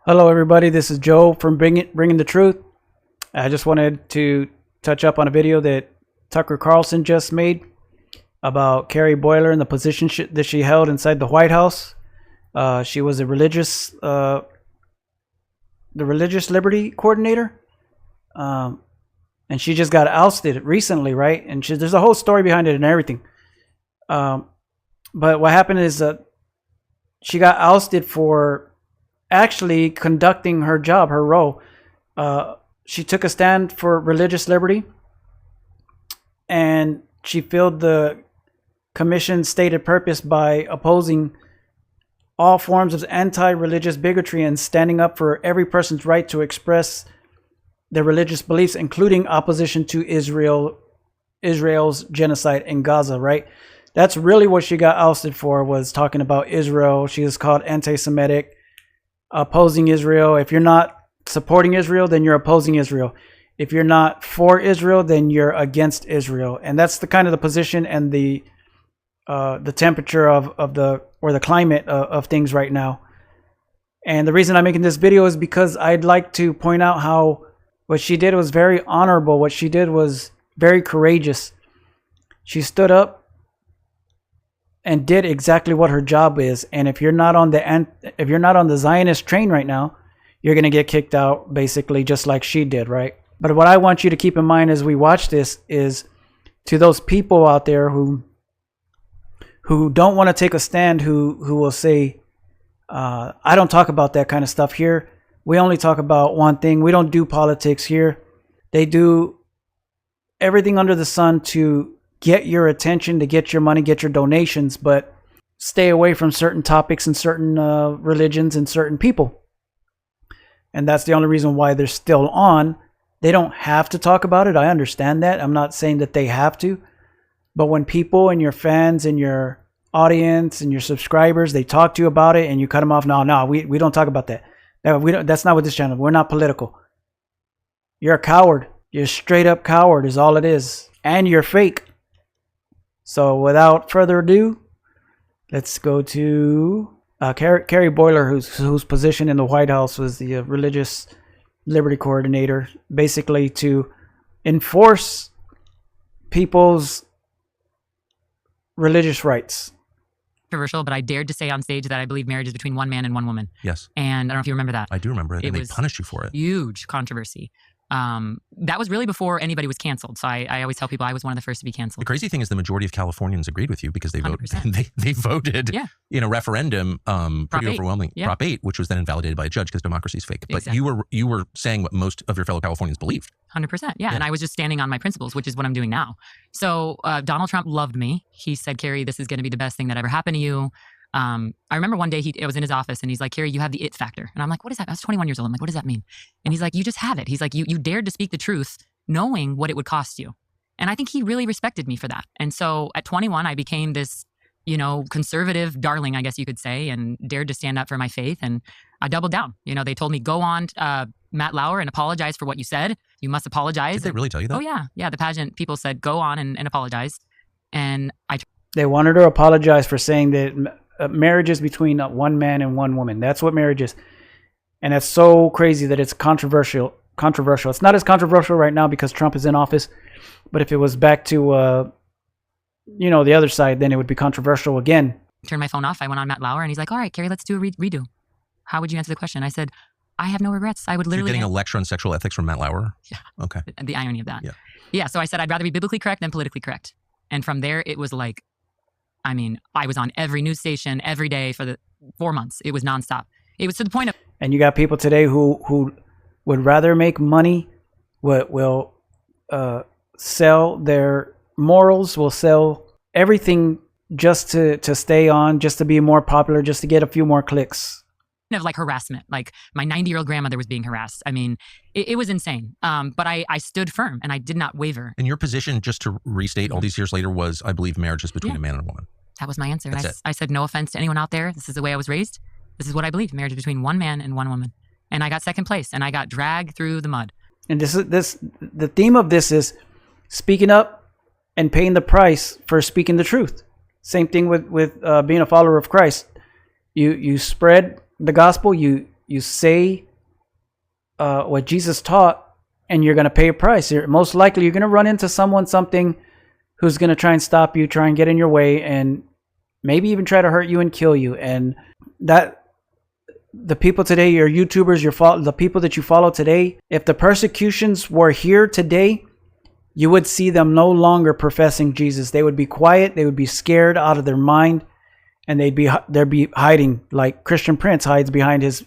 Hello, everybody. This is Joe from Bringing the Truth. I just wanted to touch up on a video that Tucker Carlson just made about Carrie Boller and the position that she held inside the White House. She was the religious liberty coordinator, and she just got ousted recently, right? And there's a whole story behind it and everything. But what happened is that she got ousted for actually conducting her job, her role. She took a stand for religious liberty, and she filled the commission's stated purpose by opposing all forms of anti-religious bigotry and standing up for every person's right to express their religious beliefs, including opposition to Israel's genocide in Gaza, right? That's really what she got ousted for, was talking about Israel. She is called anti-Semitic, opposing Israel. If you're not supporting Israel, then you're opposing Israel. If you're not for Israel, then you're against Israel. And that's the kind of the position and the temperature of the climate of things right now. And the reason I'm making this video is because I'd like to point out how what she did was very honorable. What she did was very courageous. She stood up and did exactly what her job is. And if you're not on the Zionist train right now, you're going to get kicked out, basically, just like she did, right? But what I want you to keep in mind as we watch this is, to those people out there who don't want to take a stand, who will say, I don't talk about that kind of stuff here. We only talk about one thing. We don't do politics here. They do everything under the sun to get your attention, to get your money, get your donations, but stay away from certain topics and certain religions and certain people. And that's the only reason why they're still on. They don't have to talk about it. I understand that. I'm not saying that they have to. But when people and your fans and your audience and your subscribers, they talk to you about it and you cut them off. No, we don't talk about that. That's not what this channel. We're not political. You're a coward. You're a straight up coward is all it is. And you're fake. So without further ado, let's go to Carrie Boller, whose position in the White House was the religious liberty coordinator, basically to enforce people's religious rights. Controversial, but I dared to say on stage that I believe marriage is between one man and one woman. Yes. And I don't know if you remember that. I do remember it, and they punished you for it. Huge controversy. That was really before anybody was canceled. So I always tell people I was one of the first to be canceled. The crazy thing is the majority of Californians agreed with you because they voted in a referendum pretty overwhelming. Yeah. Prop 8, which was then invalidated by a judge because democracy is fake. But exactly. you were saying what most of your fellow Californians believed. 100%. Yeah. And I was just standing on my principles, which is what I'm doing now. So Donald Trump loved me. He said, Carrie, this is going to be the best thing that ever happened to you. I remember one day I was in his office and he's like, Carrie, you have the it factor. And I'm like, what is that? I was 21 years old. I'm like, what does that mean? And he's like, you just have it. He's like, you dared to speak the truth knowing what it would cost you. And I think he really respected me for that. And so at 21, I became this, conservative darling, I guess you could say, and dared to stand up for my faith. And I doubled down. They told me, go on Matt Lauer and apologize for what you said. You must apologize. Did they really tell you that? Oh, yeah. Yeah. The pageant people said, go on and apologize. And they wanted her to apologize for saying that marriage is between one man and one woman. That's what marriage is. And that's so crazy that it's controversial. It's not as controversial right now because Trump is in office. But if it was back to, the other side, then it would be controversial again. Turned my phone off. I went on Matt Lauer and he's like, all right, Carrie, let's do a redo. How would you answer the question? I said, I have no regrets. I would literally... You're getting a lecture on sexual ethics from Matt Lauer? Yeah. Okay. The irony of that. Yeah. Yeah. So I said, I'd rather be biblically correct than politically correct. And from there, it was like, I was on every news station every day for the 4 months. It was nonstop. It was to the point of... And you got people today who would rather make money, will sell their morals, will sell everything just to stay on, just to be more popular, just to get a few more clicks. Of like harassment. Like my 90-year-old grandmother was being harassed. It was insane. But I stood firm and I did not waver. And your position, just to restate all these years later, was, I believe marriage is between a man and a woman. That was my answer. I said, no offense to anyone out there. This is the way I was raised. This is what I believe. Marriage is between one man and one woman. And I got second place and I got dragged through the mud. And the theme of this is speaking up and paying the price for speaking the truth. Same thing with being a follower of Christ. You spread the gospel, you you say what Jesus taught, and you're going to pay a price. Most likely you're going to run into something who's going to try and stop you, try and get in your way, and maybe even try to hurt you and kill you. And that the people today, your YouTubers, the people that you follow today, if the persecutions were here today, you would see them no longer professing Jesus. They would be quiet. They would be scared out of their mind, and they'd be hiding, like Christian Prince hides behind his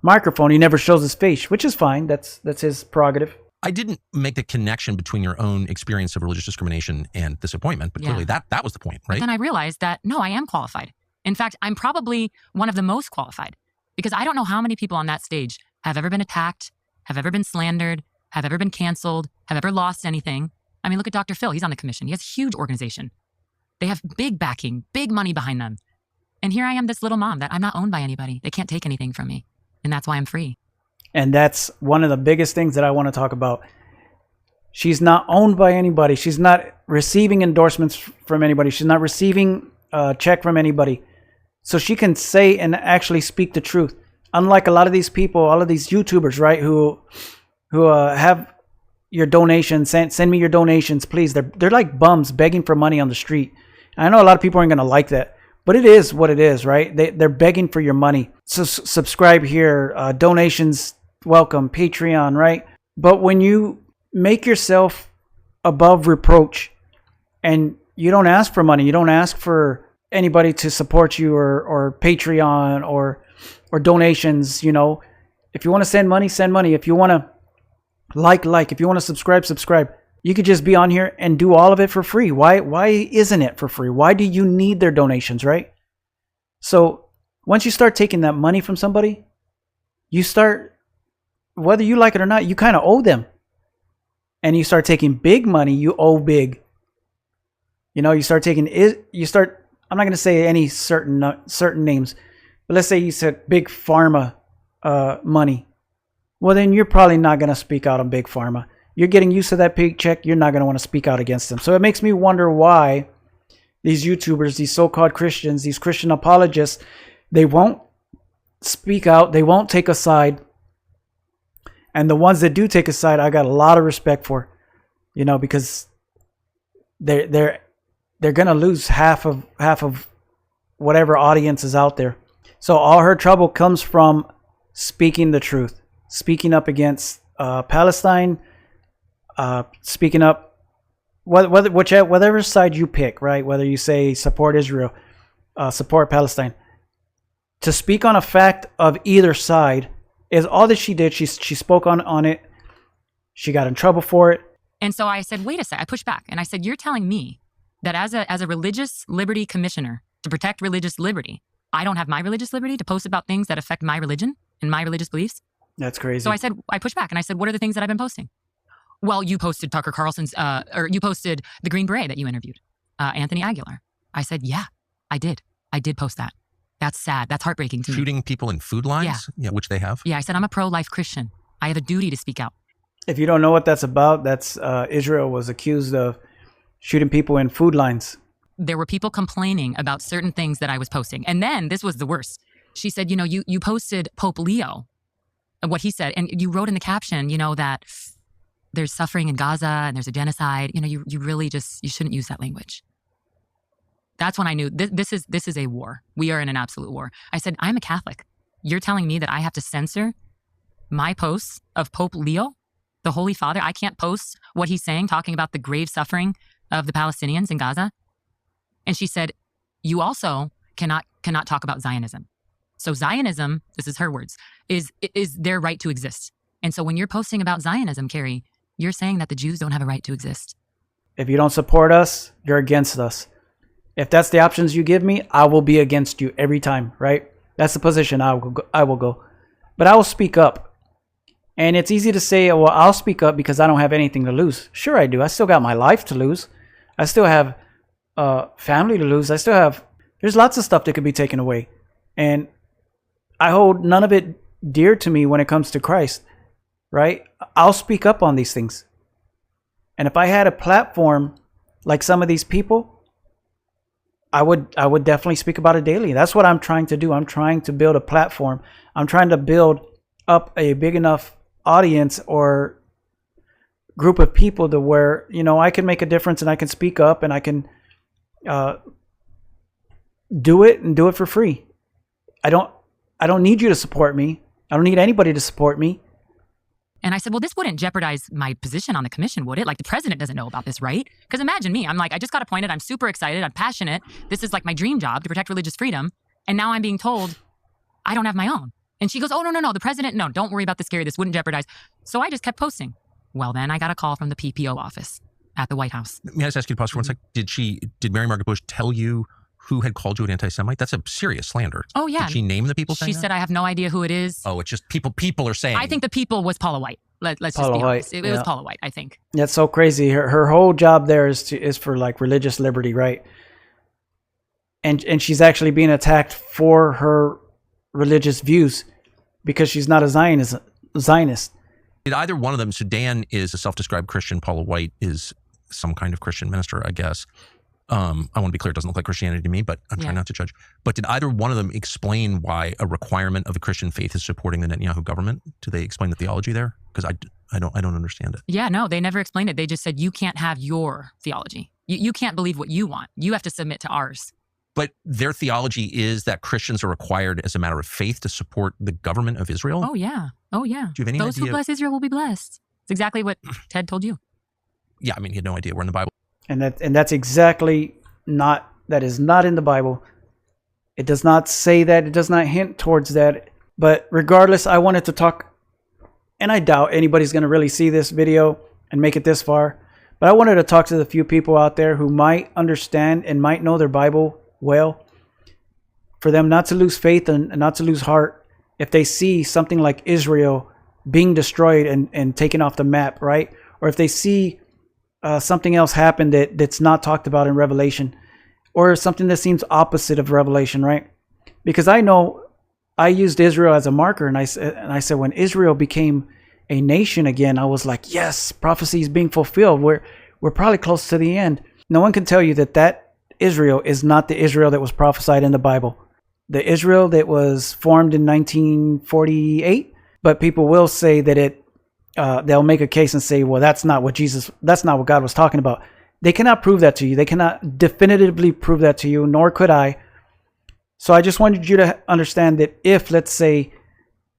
microphone. He never shows his face, which is fine. That's his prerogative. I didn't make the connection between your own experience of religious discrimination and disappointment, but clearly that was the point, right? But then I realized that, no, I am qualified. In fact, I'm probably one of the most qualified, because I don't know how many people on that stage have ever been attacked, have ever been slandered, have ever been canceled, have ever lost anything. I mean, look at Dr. Phil. He's on the commission. He has a huge organization. They have big backing, big money behind them. And here I am, this little mom that I'm not owned by anybody. They can't take anything from me. And that's why I'm free. And that's one of the biggest things that I want to talk about. She's not owned by anybody. She's not receiving endorsements from anybody. She's not receiving a check from anybody. So she can say and actually speak the truth. Unlike a lot of these people, all of these YouTubers, right, who have your donations, send me your donations, please. They're like bums begging for money on the street. And I know a lot of people aren't going to like that, but it is what it is, right? They're begging for your money. So subscribe here, donations, welcome, Patreon, right? But when you make yourself above reproach and you don't ask for money, you don't ask for anybody to support you or Patreon or donations, you know, if you want to send money, send money. If you want to like, if you want to subscribe. You could just be on here and do all of it for free. Why isn't it for free? Why do you need their donations, right? So once you start taking that money from somebody, you start, whether you like it or not, you kind of owe them. And you start taking big money, you owe big. You know, I'm not going to say any certain names, but let's say you said big pharma money. Well, then you're probably not going to speak out on big pharma. You're getting used to that paycheck. You're not going to want to speak out against them. So it makes me wonder why these YouTubers, these so-called Christians, these Christian apologists, they won't speak out. They won't take a side. And the ones that do take a side, I got a lot of respect for, you know, because they're going to lose half of whatever audience is out there. So all her trouble comes from speaking the truth, speaking up against Palestine, speaking up, whatever side you pick, right? Whether you say support Israel, support Palestine, to speak on a fact of either side is all that she did. She spoke on it. She got in trouble for it. And so I said, wait a sec. I pushed back and I said, you're telling me that as a religious liberty commissioner to protect religious liberty, I don't have my religious liberty to post about things that affect my religion and my religious beliefs? That's crazy. So I pushed back and I said, what are the things that I've been posting? Well, you posted Tucker Carlson's, or you posted the Green Beret that you interviewed, Anthony Aguilar. I said, yeah, I did. I did post that. That's sad. That's heartbreaking to me. Shooting people in food lines? Yeah, which they have. Yeah, I said, I'm a pro-life Christian. I have a duty to speak out. If you don't know what that's about, that's Israel was accused of shooting people in food lines. There were people complaining about certain things that I was posting. And then this was the worst. She said, you know, you posted Pope Leo and what he said. And you wrote in the caption, you know, that there's suffering in Gaza and there's a genocide. You know, you really you shouldn't use that language. That's when I knew this is a war. We are in an absolute war. I said, I'm a Catholic. You're telling me that I have to censor my posts of Pope Leo, the Holy Father? I can't post what he's saying, talking about the grave suffering of the Palestinians in Gaza. And she said, you also cannot talk about Zionism. So Zionism, this is her words, is their right to exist. And so when you're posting about Zionism, Carrie, you're saying that the Jews don't have a right to exist. If you don't support us, you're against us. If that's the options you give me, I will be against you every time, right? That's the position I will go. But I will speak up. And it's easy to say, well, I'll speak up because I don't have anything to lose. Sure I do. I still got my life to lose. I still have family to lose. There's lots of stuff that could be taken away. And I hold none of it dear to me when it comes to Christ, right? I'll speak up on these things. And if I had a platform like some of these people, I would definitely speak about it daily. That's what I'm trying to do. I'm trying to build a platform. I'm trying to build up a big enough audience or group of people to where, I can make a difference and I can speak up and I can do it for free. I don't need you to support me. I don't need anybody to support me. And I said, well, this wouldn't jeopardize my position on the commission, would it? Like, the president doesn't know about this, right? Because imagine me. I'm like, I just got appointed. I'm super excited. I'm passionate. This is like my dream job, to protect religious freedom. And now I'm being told I don't have my own. And she goes, oh, no. The president, no, don't worry about this, Carrie. This wouldn't jeopardize. So I just kept posting. Well, then I got a call from the PPO office at the White House. May I just ask you to pause for one sec? Did Mary Margaret Bush tell you who had called you an anti-Semite? That's a serious slander. Oh, yeah. Did she name the people saying She said, I have no idea who it is. Oh, it's just people are saying. I think the people was Paula White. Let's just be honest. It was Paula White, I think. That's so crazy. Her whole job there is for like religious liberty, right? And she's actually being attacked for her religious views because she's not a Zionist. Did either one of them, so Dan is a self-described Christian, Paula White is some kind of Christian minister, I guess. I want to be clear, it doesn't look like Christianity to me, but I'm trying not to judge. But did either one of them explain why a requirement of the Christian faith is supporting the Netanyahu government? Do they explain the theology there? Because I don't understand it. Yeah, no, they never explained it. They just said, you can't have your theology. You can't believe what you want. You have to submit to ours. But their theology is that Christians are required as a matter of faith to support the government of Israel? Oh, yeah. Do you have any Those idea? who bless Israel will be blessed. It's exactly what Ted told you. Yeah, I mean, he had no idea. We're in the Bible. And that's exactly that is not in the Bible. It does not say that. It does not hint towards that. But regardless, I wanted to talk, and I doubt anybody's going to really see this video and make it this far, but I wanted to talk to the few people out there who might understand and might know their Bible well, for them not to lose faith and not to lose heart if they see something like Israel being destroyed and taken off the map, right? Or if they see something else happen that's not talked about in Revelation, or something that seems opposite of Revelation, right? Because I know I used Israel as a marker, and I said when Israel became a nation again, I was like, yes, prophecy is being fulfilled. We're probably close to the end. No one can tell you that Israel is not the Israel that was prophesied in the Bible. The Israel that was formed in 1948, but people will say that they'll make a case and say, well, that's not what God was talking about. They cannot prove that to you. They cannot definitively prove that to you, nor could I. So I just wanted you to understand that if, let's say,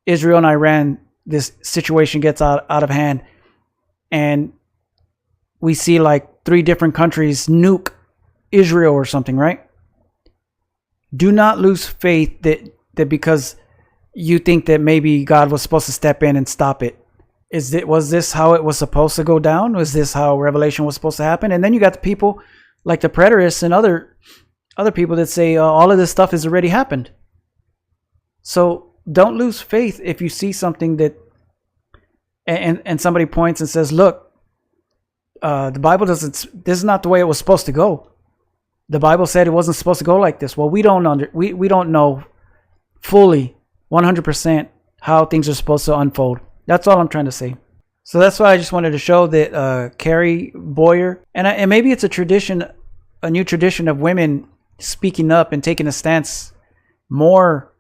Israel and Iran, this situation gets out of hand, and we see like 3 different countries nuke Israel or something, right? Do not lose faith that because you think that maybe God was supposed to step in and stop it. Was this how it was supposed to go down? Was this how Revelation was supposed to happen? And then you got the people like the preterists and other people that say all of this stuff has already happened. So don't lose faith if you see something that and somebody points and says, look, the Bible this is not the way it was supposed to go. The Bible said it wasn't supposed to go like this. Well, we don't know fully 100% how things are supposed to unfold. That's all I'm trying to say. So that's why I just wanted to show that Carrie Boller, and maybe it's a new tradition of women speaking up and taking a stance more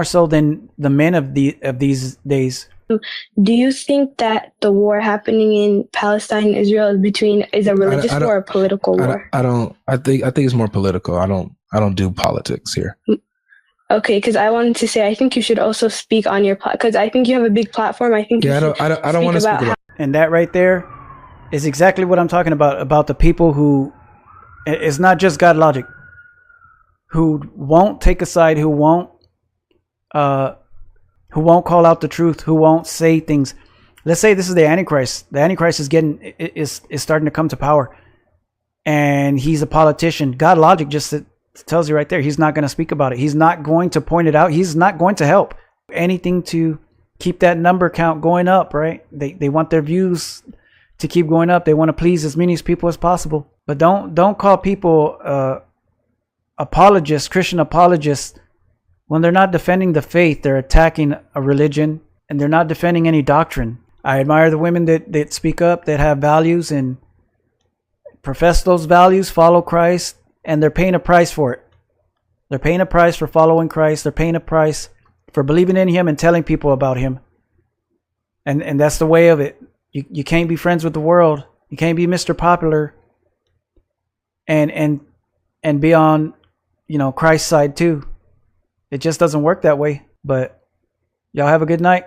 so than the men of these days. Do you think that the war happening in Palestine and Israel is a religious war or a political war? I think it's more political. I don't do politics here. Okay, because I wanted to say I think you should also speak on your because I think you have a big platform. I think I don't want to speak about. And that right there is exactly what I'm talking about the people who it's not just God logic, who won't take a side, who won't call out the truth, who won't say things. Let's say this is the Antichrist. The Antichrist is starting to come to power, and he's a politician. God logic just tells you right there, he's not going to speak about it. He's not going to point it out. He's not going to help. Anything to keep that number count going up, right? They want their views to keep going up. They want to please as many people as possible. But don't call people apologists, Christian apologists, when they're not defending the faith. They're attacking a religion, and they're not defending any doctrine. I admire the women that speak up, that have values and profess those values, follow Christ, and they're paying a price for it. They're paying a price for following Christ. They're paying a price for believing in him and telling people about him. And that's the way of it. You can't be friends with the world. You can't be Mr. Popular and be on, Christ's side too. It just doesn't work that way. But y'all have a good night.